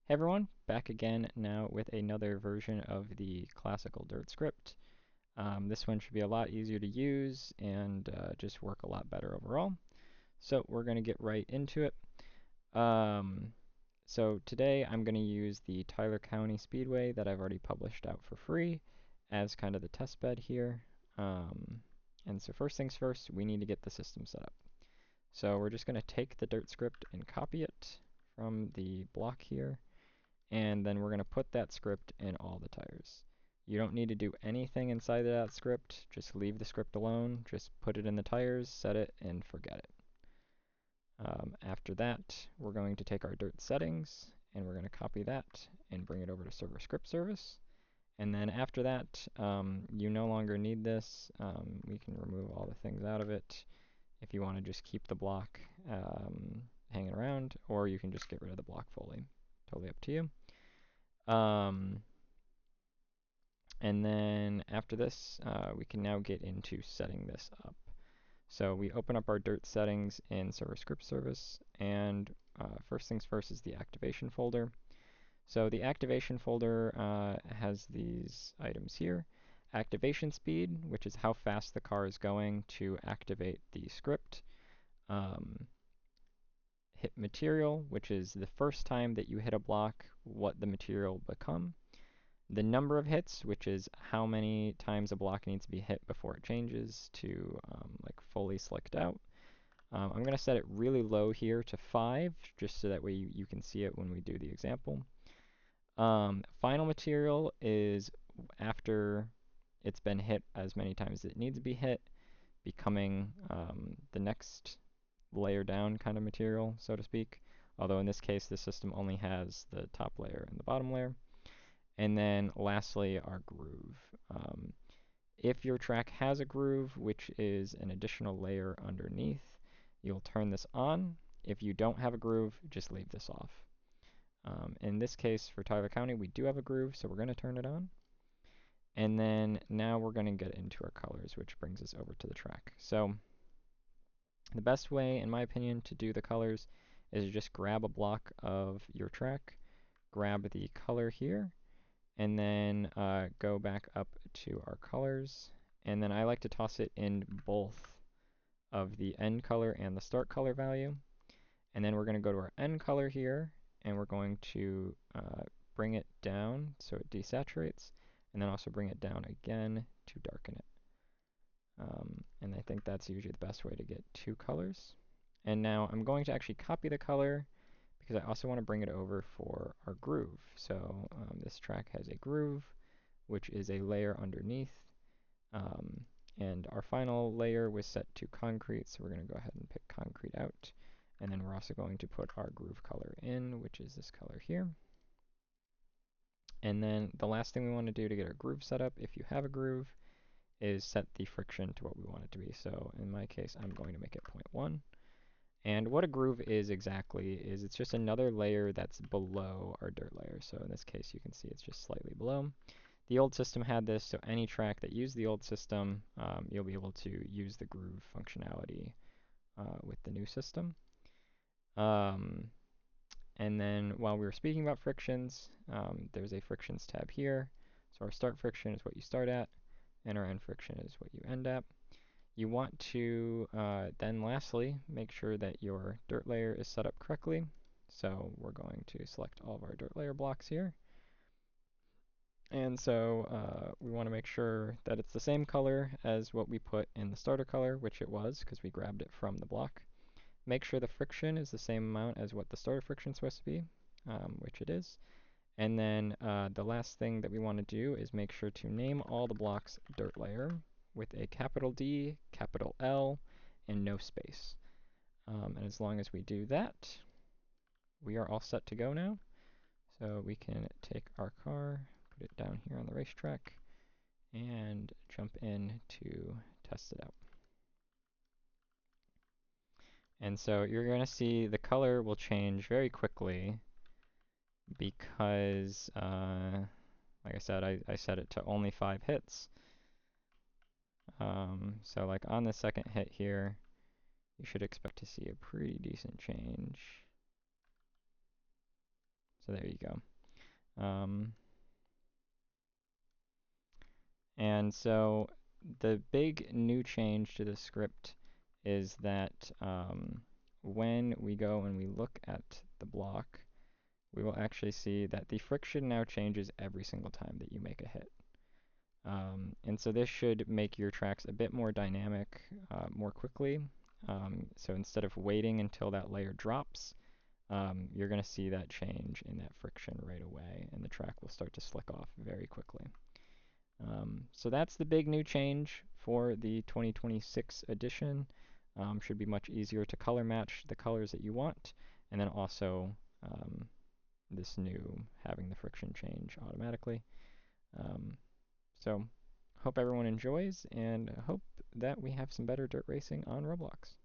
Hey everyone, back again now with another version of the classical Dirt script. This one should be a lot easier to use and just work a lot better overall. So we're going to get right into it. Um, so today I'm going to use the Tyler County Speedway that I've already published out for free as kind of the test bed here. And so first things first, we need to get the system set up. So we're just going to take the Dirt script and copy it from the block here, and then we're going to put that script in all the tires. You don't need to do anything inside of that script, just leave the script alone, just put it in the tires, set it, and forget it. After that, we're going to take our Dirt settings, and we're going to copy that and bring it over to server script service. And then after that, you no longer need this. We can remove all the things out of it if you want to just keep the block hanging around, or you can just get rid of the block fully. Totally up to you. And then after this, we can now get into setting this up. So we open up our Dirt settings in Server Script Service, and first things first is the activation folder. So the activation folder has these items here. Activation speed, which is how fast the car is going to activate the script. Hit material, which is the first time that you hit a block, what the material will become. The number of hits, which is how many times a block needs to be hit before it changes to like fully slicked out. I'm going to set it really low here to 5, just so that way you can see it when we do the example. Final material is after it's been hit as many times as it needs to be hit, becoming the next layer down kind of material, so to speak. Although in this case, the system only has the top layer and the bottom layer. And then lastly, our groove. If your track has a groove, which is an additional layer underneath, you'll turn this on. If you don't have a groove, just leave this off. In this case, for Tyler County, we do have a groove, so we're going to turn it on. And then now we're going to get into our colors, which brings us over to the track. So the best way, in my opinion, to do the colors is just grab a block of your track, grab the color here, and then go back up to our colors. And then I like to toss it in both of the end color and the start color value. And then we're going to go to our end color here, and we're going to bring it down so it desaturates, and then also bring it down again to darken it. And I think that's usually the best way to get two colors. And now I'm going to actually copy the color because I also want to bring it over for our groove. So this track has a groove, which is a layer underneath. And our final layer was set to concrete, so we're going to go ahead and pick concrete out. And then we're also going to put our groove color in, which is this color here. And then the last thing we want to do to get our groove set up, if you have a groove, is set the friction to what we want it to be. So in my case, I'm going to make it 0.1. And what a groove is exactly is it's just another layer that's below our dirt layer. So in this case, you can see it's just slightly below. The old system had this, so any track that used the old system, you'll be able to use the groove functionality with the new system. And then while we were speaking about frictions, there's a frictions tab here. So our start friction is what you start at, and our end friction is what you end at. You want to then lastly make sure that your dirt layer is set up correctly. So we're going to select all of our dirt layer blocks here. And so we want to make sure that it's the same color as what we put in the starter color, which it was because we grabbed it from the block. Make sure the friction is the same amount as what the starter friction is supposed to be, which it is. And then the last thing that we want to do is make sure to name all the blocks dirt layer with a capital D, capital L, and no space. And as long as we do that, we are all set to go now. So we can take our car, put it down here on the racetrack, and jump in to test it out. And so you're going to see the color will change very quickly because, like I said, I set it to only 5 hits. So like on the second hit here, you should expect to see a pretty decent change. So there you go. And so the big new change to the script is that when we go and we look at the block, we will actually see that the friction now changes every single time that you make a hit. And so this should make your tracks a bit more dynamic more quickly. So instead of waiting until that layer drops, you're going to see that change in that friction right away, and the track will start to slick off very quickly. So that's the big new change for the 2026 edition. Should be much easier to color match the colors that you want, and then also this new having the friction change automatically. So hope everyone enjoys, and hope that we have some better dirt racing on Roblox.